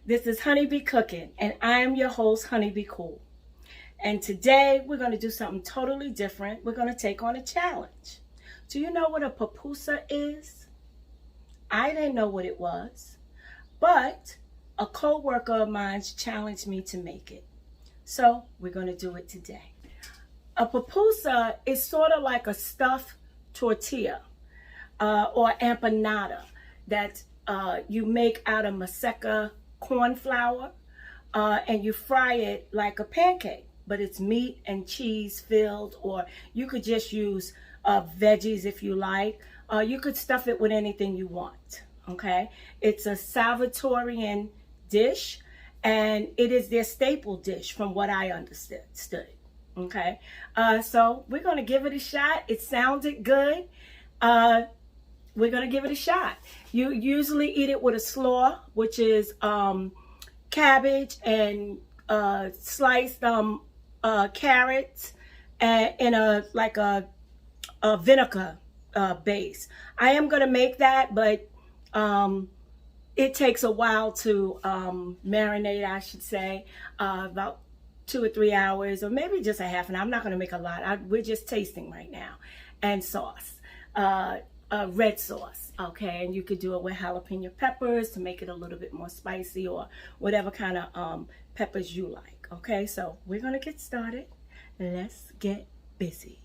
This is Honeybee Cooking, and I am your host, Honeybee Cool. And today we're going to do something totally different. We're going to take on a challenge. Do you know what a pupusa is? I didn't know what it was, but a co-worker of mine challenged me to make it. So we're going to do it today. A pupusa is sort of like a stuffed tortilla or empanada that you make out of maseca corn flour and you fry it like a pancake, but it's meat and cheese filled, or you could just use veggies if you like. You could stuff it with anything you want, okay? It's a Salvatorian dish, and it is their staple dish from what I understood, okay? So we're gonna give it a shot. It sounded good. We're gonna give it a shot. You usually eat it with a slaw, which is cabbage and sliced carrots and in a vinegar base. I am gonna make that, but it takes a while to marinate, I should say, about 2 or 3 hours, or maybe just a half an hour. I'm not gonna make a lot. We're just tasting right now. And sauce. Red sauce, okay, and you could do it with jalapeno peppers to make it a little bit more spicy, or whatever kind of peppers you like, okay? So we're gonna get started. Let's get busy.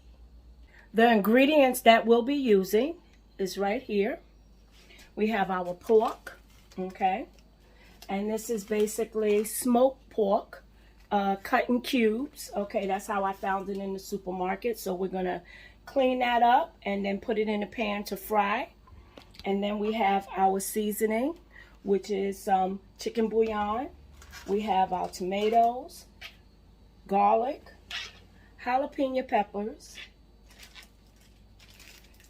The ingredients that we'll be using is right here. We have our pork, okay, and this is basically smoked pork, cut in cubes, okay? That's how I found it in the supermarket. So we're gonna clean that up and then put it in a pan to fry. And then we have our seasoning, which is chicken bouillon. We have our tomatoes, garlic, jalapeno peppers,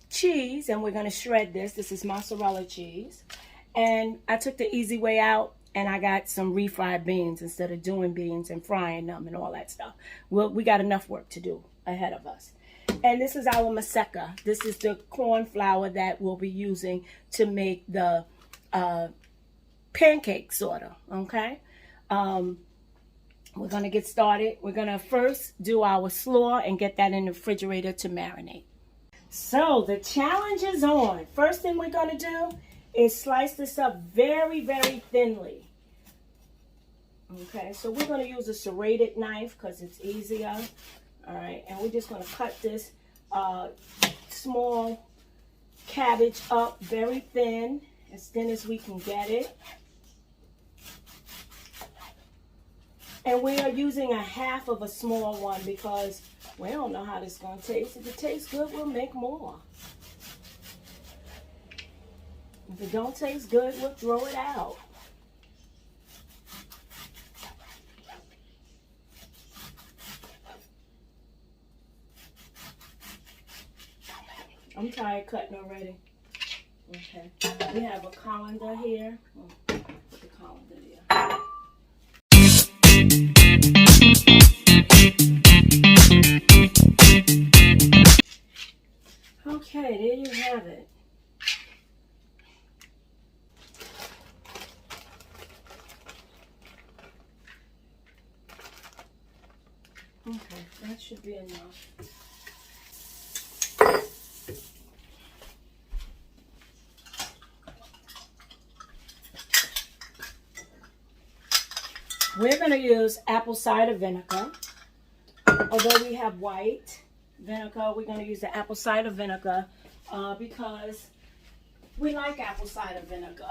cheese, and we're going to shred this. This is mozzarella cheese. And I took the easy way out, and I got some refried beans instead of doing beans and frying them and all that stuff. Well, we got enough work to do ahead of us. And this is our maseca. This is the corn flour that we'll be using to make the pancake, sort of, okay? We're going to get started. We're going to first do our slaw and get that in the refrigerator to marinate. So the challenge is on. First thing we're going to do is slice this up very, very thinly. Okay, so we're going to use a serrated knife because it's easier. All right, and we're just going to cut this small cabbage up very thin as we can get it. And we are using a half of a small one because we don't know how this is going to taste. If it tastes good, we'll make more. If it don't taste good, we'll throw it out. I'm tired cutting already. Okay. We have a colander here. Put the colander there. Okay, there you have it. Okay, that should be enough. We're going to use apple cider vinegar. Although we have white vinegar, we're going to use the apple cider vinegar because we like apple cider vinegar.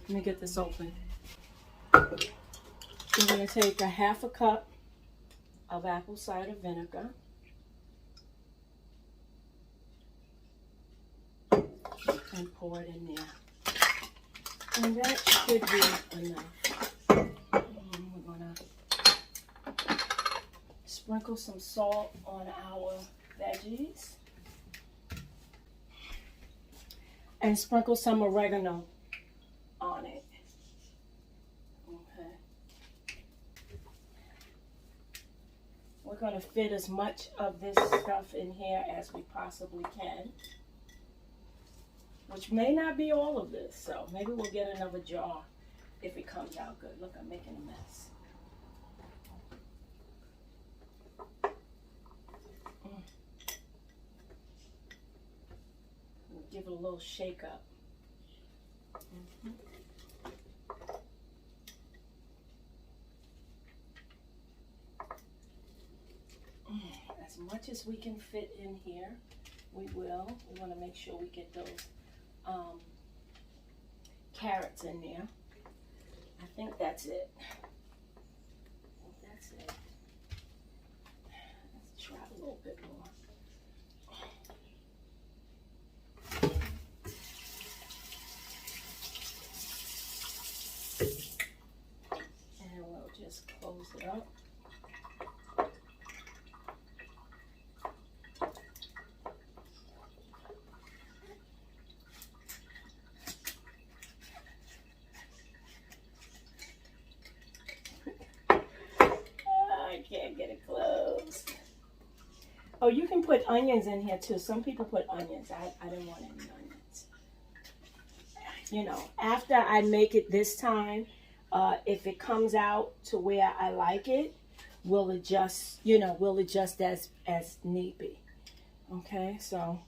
Let me get this open. We're going to take a half a cup of apple cider vinegar. And pour it in there. And that should be enough. We're going to sprinkle some salt on our veggies. And sprinkle some oregano on it. Okay. We're going to fit as much of this stuff in here as we possibly can. which may not be all of this. So maybe we'll get another jar if it comes out good. Look, I'm making a mess. Give it a little shake up. As much as we can fit in here, we will. We want to make sure we get those carrots in there. I think that's it. That's it. Let's try a little bit more. And we'll just close it up. Can't get it closed. Oh, you can put onions in here too. Some people put onions. I didn't want any onions. You know, after I make it this time, if it comes out to where I like it, we'll adjust, you know, we'll adjust as need be. Okay, so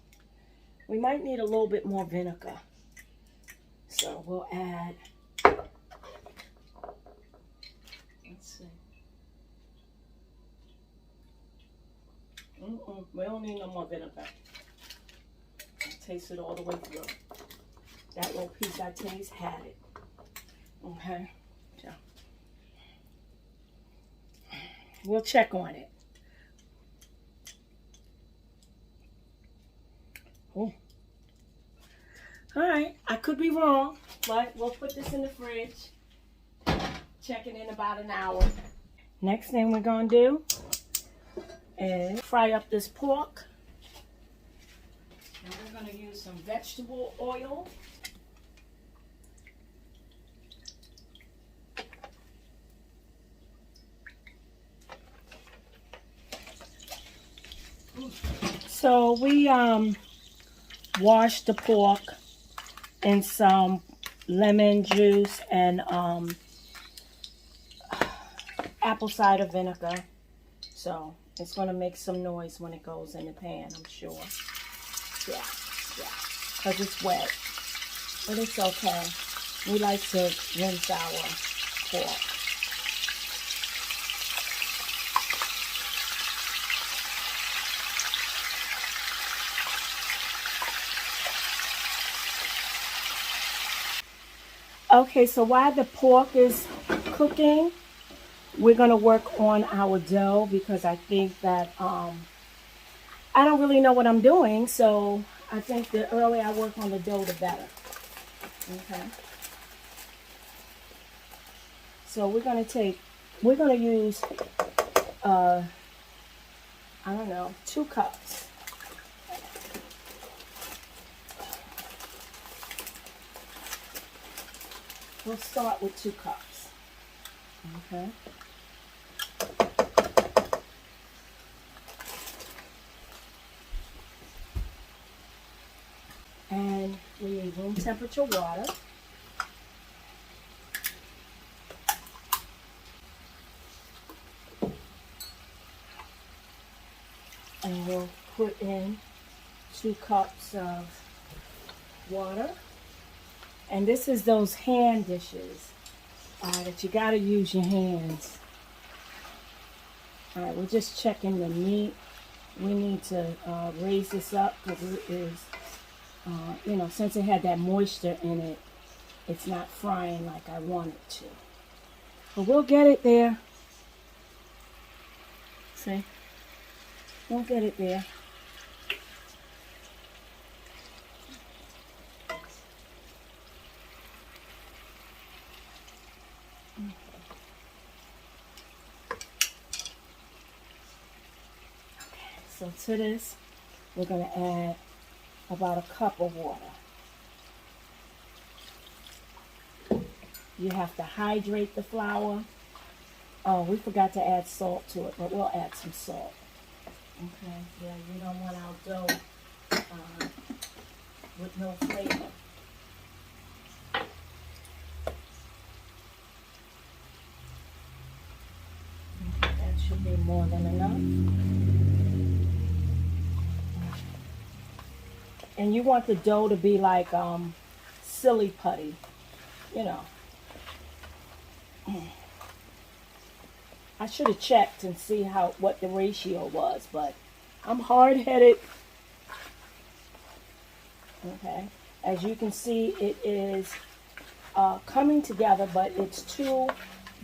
we might need a little bit more vinegar. So we'll add, let's see. We don't need no more vinegar. Taste it all the way through. That little piece I taste had it. Okay, so we'll check on it. Oh. All right, I could be wrong, but we'll put this in the fridge. Check it in about an hour. Next thing we're gonna do is fry up this pork. And we're going to use some vegetable oil. So we washed the pork in some lemon juice and apple cider vinegar. So it's going to make some noise when it goes in the pan, I'm sure. Yeah, because it's wet. But it's okay. We like to rinse our pork. Okay, so while the pork is cooking, we're going to work on our dough because I think that I don't really know what I'm doing, so I think the earlier I work on the dough, the better. Okay. So we're going to use, I don't know, 2 cups. We'll start with 2 cups. Okay. And we need room temperature water. And we'll put in 2 cups of water. And this is those hand dishes that you got to use your hands. All right, we're just checking the meat. We need to raise this up because it is, you know, since it had that moisture in it, it's not frying like I want it to. But we'll get it there. See? We'll get it there. So to this, we're going to add about a cup of water. You have to hydrate the flour. Oh, we forgot to add salt to it, but we'll add some salt. Okay, yeah, we don't want our dough with no flavor. should be more than enough. And you want the dough to be like silly putty, you know. I should have checked and see what the ratio was, but I'm hard-headed. Okay, as you can see, it is coming together, but it's too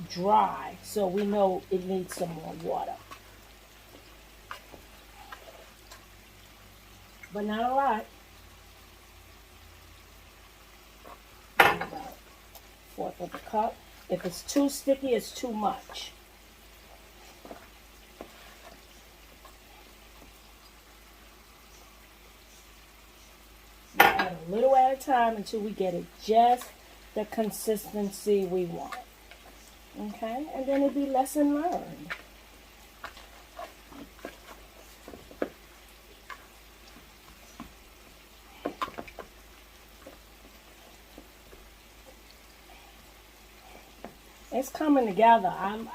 dry, so we know it needs some more water. But not a lot. About 1/4 of a cup. If it's too sticky, it's too much. We add a little at a time until we get it just the consistency we want. Okay, and then it'll be lesson learned. It's coming together. I'm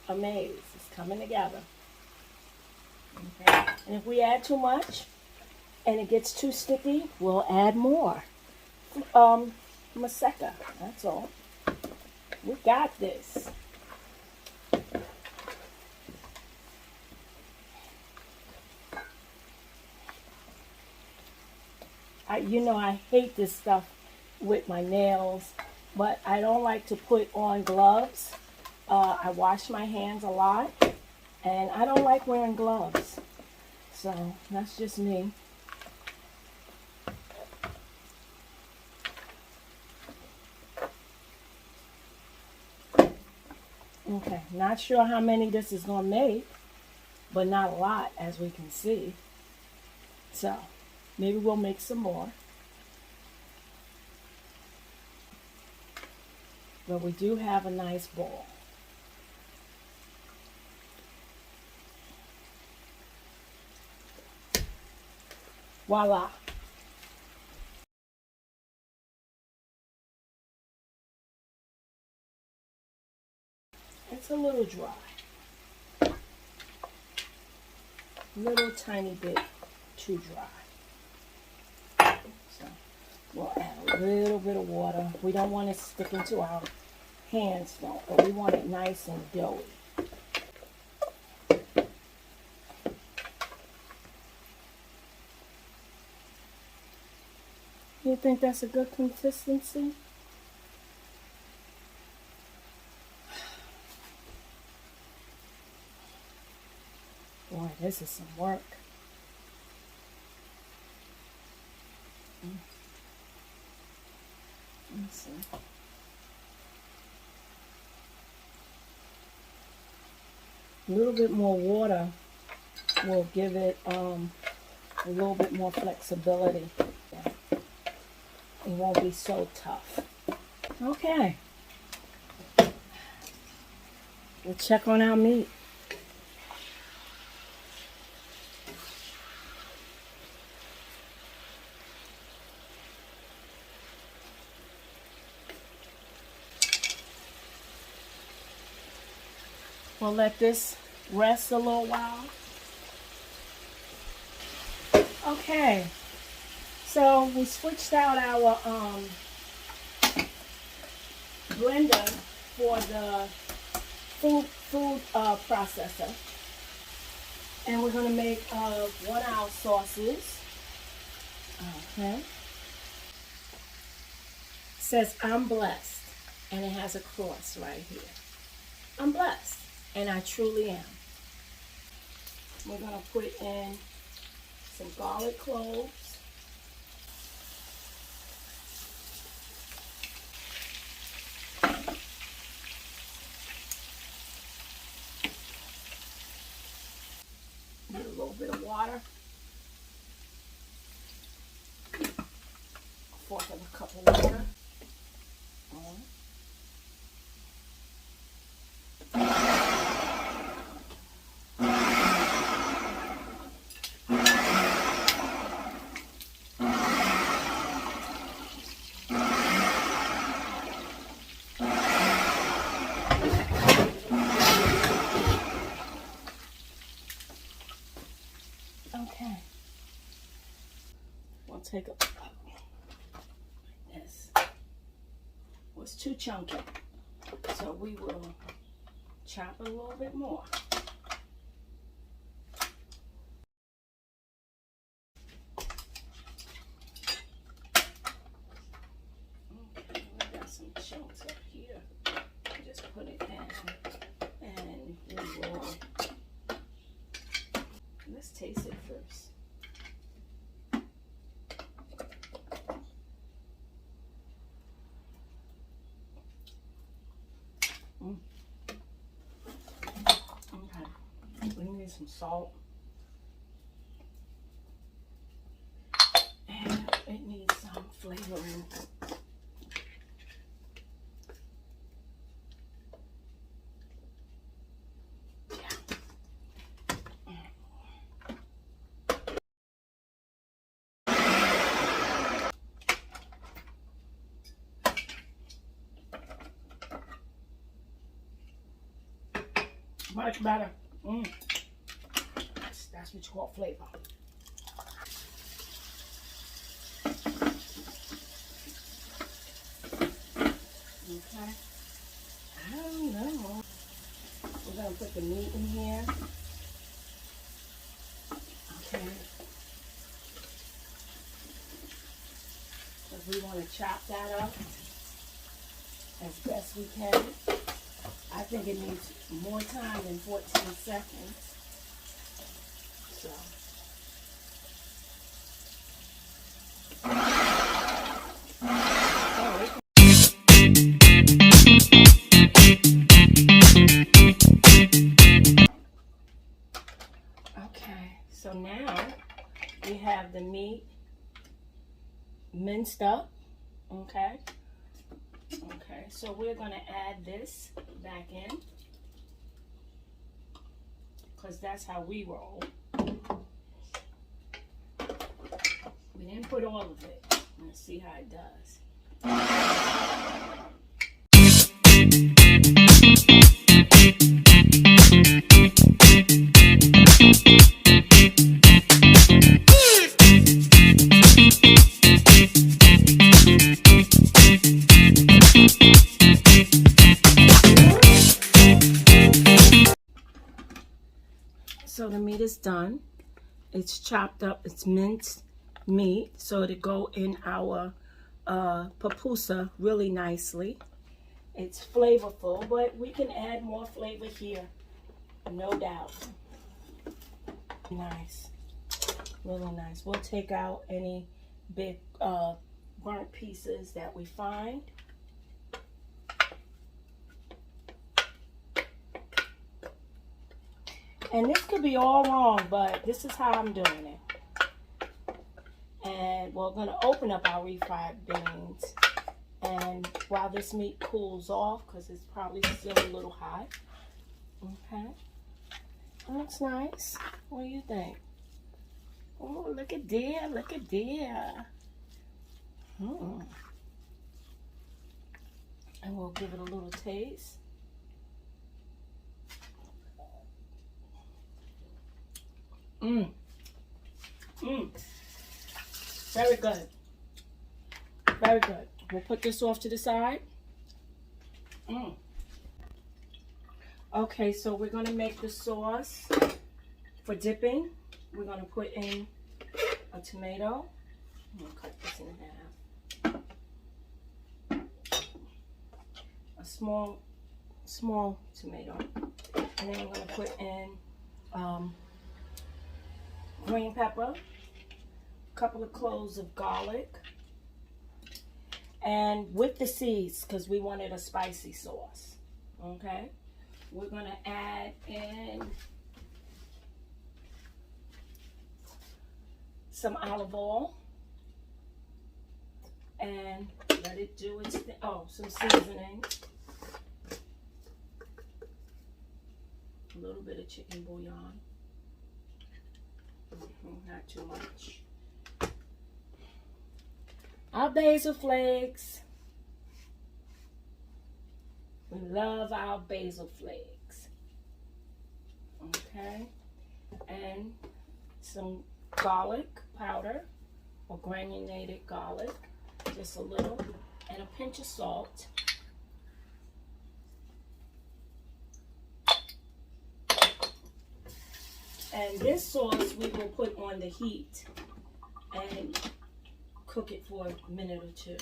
amazed. It's coming together. Okay. And if we add too much and it gets too sticky, we'll add more. Maseka. That's all. We got this. I hate this stuff with my nails, but I don't like to put on gloves. I wash my hands a lot, and I don't like wearing gloves. So that's just me. Okay, not sure how many this is going to make, but not a lot, as we can see. So maybe we'll make some more. But we do have a nice bowl. Voila. It's a little dry. Little tiny bit too dry. So we'll add a little bit of water. We don't want it sticking to our hands though, but we want it nice and doughy. You think that's a good consistency? Boy, this is some work. Let's see. A little bit more water will give it a little bit more flexibility. It won't be so tough. Okay. We'll check on our meat. We'll let this rest a little while. Okay, so we switched out our blender for the food processor, and we're going to make 1 ounce sauces. Okay. It says I'm blessed, and it has a cross right here. I'm blessed. And I truly am. We're going to put in some garlic cloves. Get a little bit of water. 1/4 of a cup of water. Okay. We'll take a this was too chunky, so we will chop a little bit more. Okay, we got some chunks up here. Just put it down, and we will. Let's taste it first. Okay, we need some salt. And it needs some flavoring. Much better. That's what you call flavor. Okay. I don't know. We're gonna put the meat in here. Okay. Because we want to chop that up as best we can. I think it needs more time than 14 seconds. So. Okay, so now we have the meat minced up. Okay. Okay, so we're going to add this back in because that's how we roll. We didn't put all of it. Let's see how it does. So the meat is done. It's chopped up. It's minced meat, so it'll go in our pupusa really nicely. It's flavorful, but we can add more flavor here, no doubt. Nice, really nice. We'll take out any big burnt pieces that we find. And this could be all wrong, but this is how I'm doing it. And we're going to open up our refried beans. And while this meat cools off, because it's probably still a little hot. Okay. Looks nice. What do you think? Oh, look at there. Look at there. And we'll give it a little taste. Very good. Very good. We'll put this off to the side. Okay, so we're going to make the sauce for dipping. We're going to put in a tomato. I'm going to cut this in half. A small tomato. And then I'm going to put in green pepper, a couple of cloves of garlic, and with the seeds, because we wanted a spicy sauce. Okay, we're going to add in some olive oil and let it do its thing. Oh, some seasoning, a little bit of chicken bouillon. Not too much. Our basil flakes. We love our basil flakes. Okay. And some garlic powder or granulated garlic, just a little, and a pinch of salt. And this sauce we will put on the heat and cook it for a minute or two.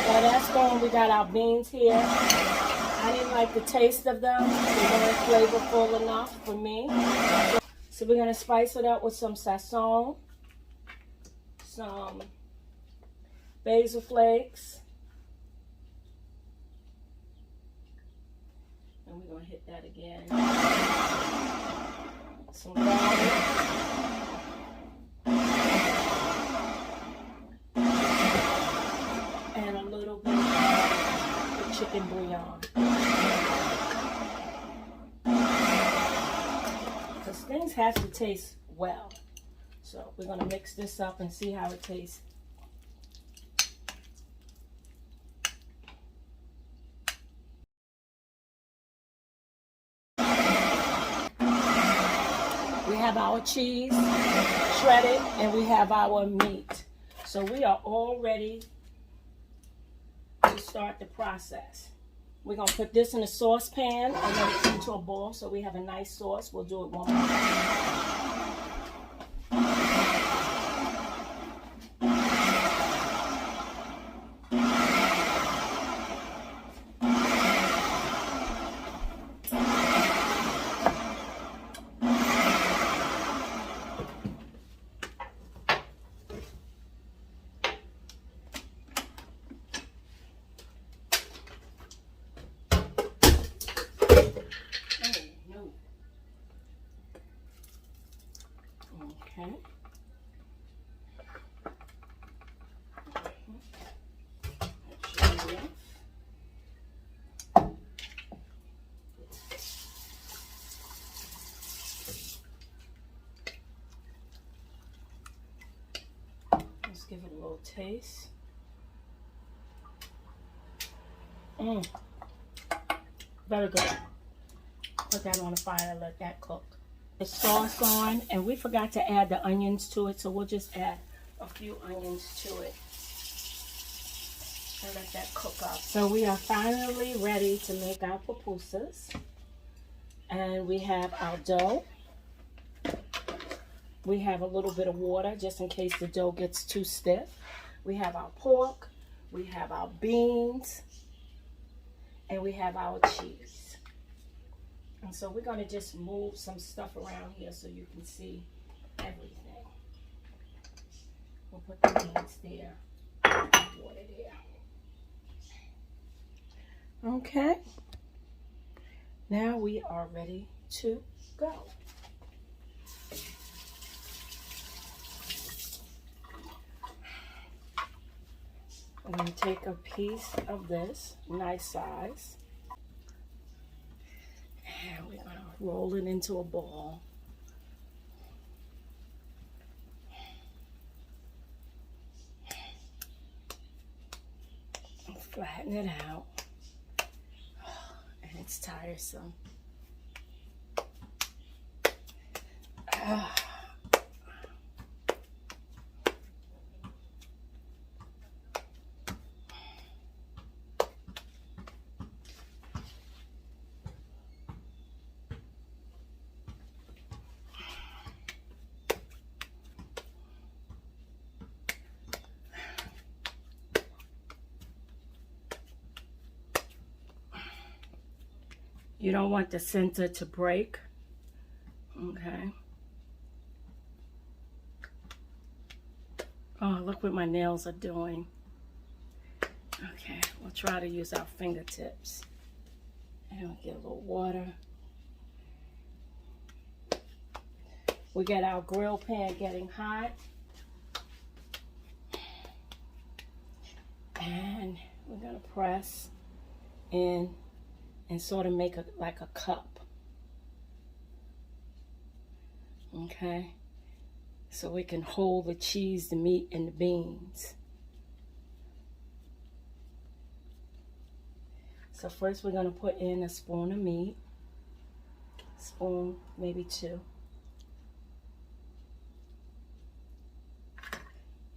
While that's going, we got our beans here. I didn't like the taste of them. They weren't flavorful enough for me. So we're going to spice it up with some sazon, some basil flakes, and we're going to hit that again. Some garlic. And a little bit of chicken bouillon. Because things have to taste well. So we're going to mix this up and see how it tastes. We have our cheese shredded and we have our meat. So we are all ready to start the process. We're going to put this in a saucepan and let it into a bowl so we have a nice sauce. We'll do it one more time. Okay. Let's give it a little taste. Very good. Put that on the fire and let that cook. The sauce on, and we forgot to add the onions to it, so we'll just add a few onions to it and let that cook up. So we are finally ready to make our pupusas, and we have our dough. We have a little bit of water just in case the dough gets too stiff. We have our pork, we have our beans, and we have our cheese. And so we're going to just move some stuff around here so you can see everything. We'll put the beans there, water there. Okay. Now we are ready to go. I'm going to take a piece of this, nice size. And we're going to roll it into a ball. And flatten it out. And it's tiresome. You don't want the center to break, okay? Oh, look what my nails are doing. Okay, we'll try to use our fingertips. And we'll get a little water. We get our grill pan getting hot. And we're gonna press in and sort of make like a cup. Okay? So we can hold the cheese, the meat, and the beans. So first we're going to put in a spoon of meat. Spoon, maybe 2.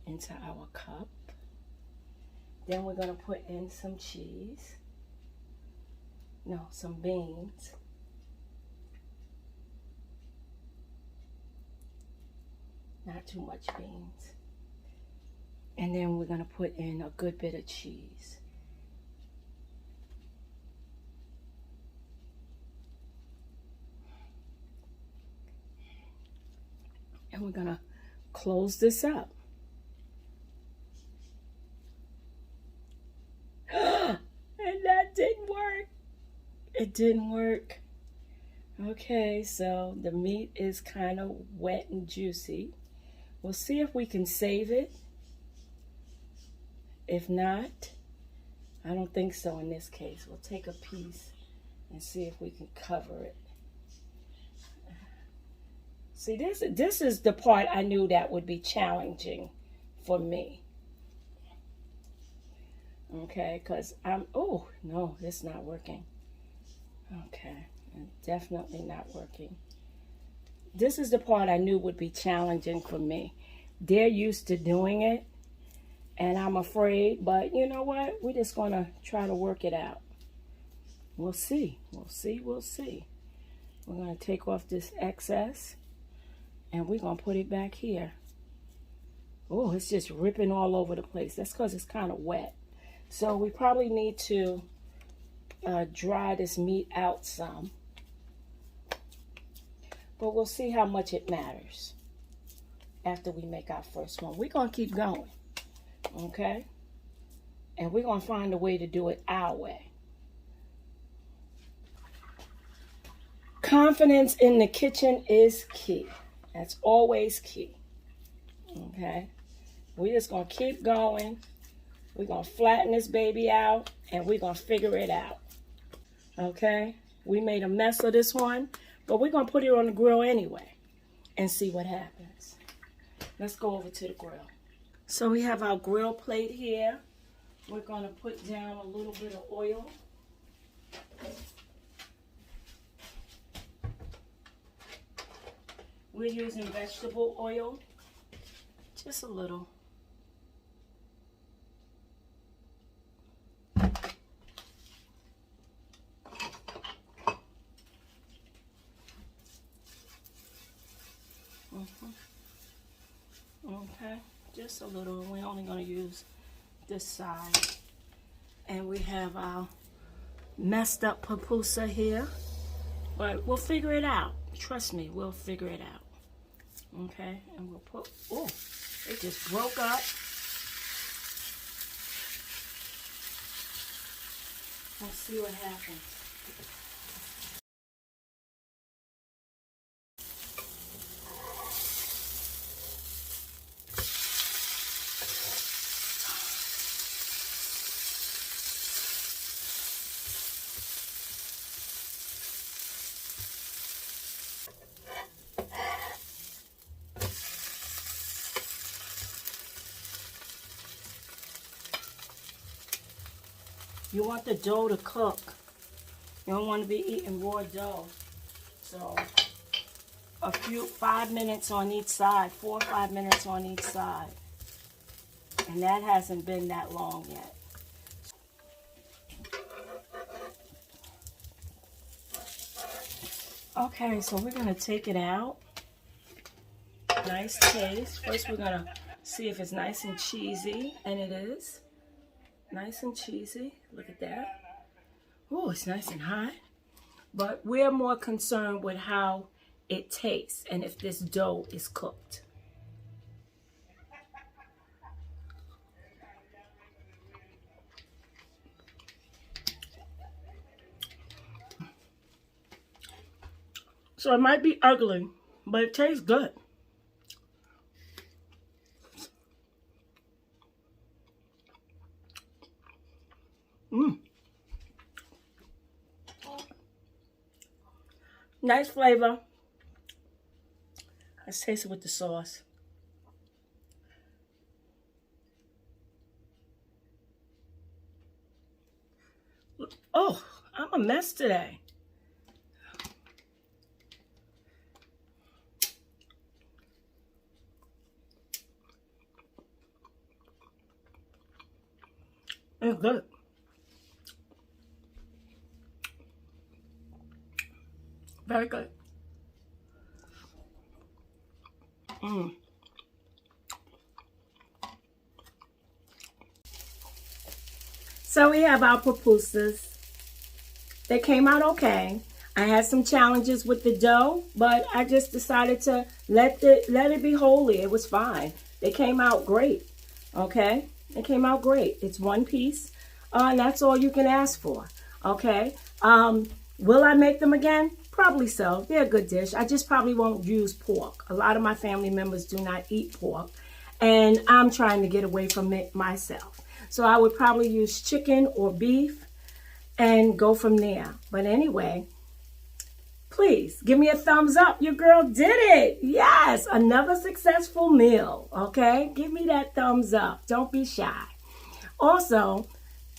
Into our cup. Then we're going to put in some cheese. No, some beans. Not too much beans. And then we're going to put in a good bit of cheese. And we're going to close this up. And that didn't work. It didn't work. Okay, so the meat is kind of wet and juicy. We'll see if we can save it. If not, I don't think so in this case. We'll take a piece and see if we can cover it. See, this is the part I knew that would be challenging for me. Okay, because oh, no, it's not working. Okay, definitely not working. This is the part I knew would be challenging for me. They're used to doing it, and I'm afraid, but you know what? We're just going to try to work it out. We'll see. We'll see. We'll see. We're going to take off this excess, and we're going to put it back here. Oh, it's just ripping all over the place. That's because it's kind of wet. So we probably need to dry this meat out some. But we'll see how much it matters after we make our first one. We're going to keep going. Okay? And we're going to find a way to do it our way. Confidence in the kitchen is key. That's always key. Okay? We're just going to keep going. We're going to flatten this baby out, and we're going to figure it out. Okay? We made a mess of this one, but we're going to put it on the grill anyway and see what happens. Let's go over to the grill. So we have our grill plate here. We're going to put down a little bit of oil. We're using vegetable oil, just a little. Okay, just a little. We're only going to use this side. And we have our messed up pupusa here, but we'll figure it out. Trust me, we'll figure it out. Okay, and we'll put, oh, it just broke up. Let's see what happens. You want the dough to cook. You don't want to be eating raw dough. So 5 minutes on each side, 4 or 5 minutes on each side. And that hasn't been that long yet. Okay, so we're going to take it out. Nice taste. First we're going to see if it's nice and cheesy, and it is. Nice and cheesy. Look at that. Oh, it's nice and hot. But we're more concerned with how it tastes and if this dough is cooked. So it might be ugly, but it tastes good. Nice flavor. Let's taste it with the sauce. Oh, I'm a mess today. It's good. Very good. So we have our pupusas. They came out okay. I had some challenges with the dough, but I just decided to let it be holy. It was fine. They came out great. Okay? They came out great. It's one piece. And that's all you can ask for. Okay? Will I make them again? Probably so. They're a good dish. I just probably won't use pork. A lot of my family members do not eat pork. And I'm trying to get away from it myself. So I would probably use chicken or beef and go from there. But anyway, please give me a thumbs up. Your girl did it. Yes, another successful meal. Okay, give me that thumbs up. Don't be shy. Also,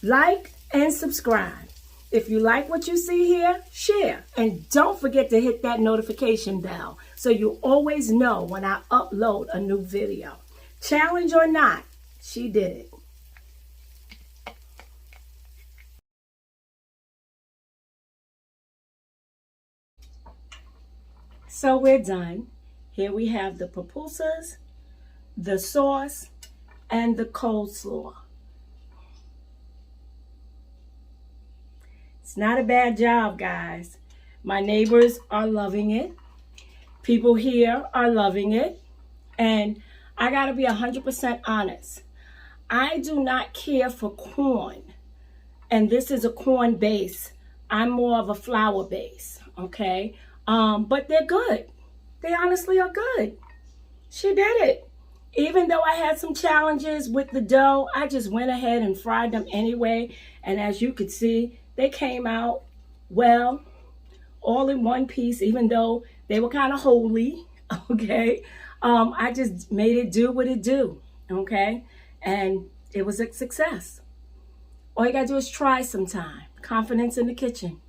like and subscribe. If you like what you see here, share. And don't forget to hit that notification bell so you always know when I upload a new video. Challenge or not, she did it. So we're done. Here we have the pupusas, the sauce, and the coleslaw. It's not a bad job, guys. My neighbors are loving it. People here are loving it. And I gotta be 100% honest. I do not care for corn. And this is a corn base. I'm more of a flour base, okay? But they're good. They honestly are good. She did it. Even though I had some challenges with the dough, I just went ahead and fried them anyway. And as you could see, they came out well, all in one piece, even though they were kind of holy, okay? I just made it do what it do, okay? And it was a success. All you gotta do is try sometime. Confidence in the kitchen.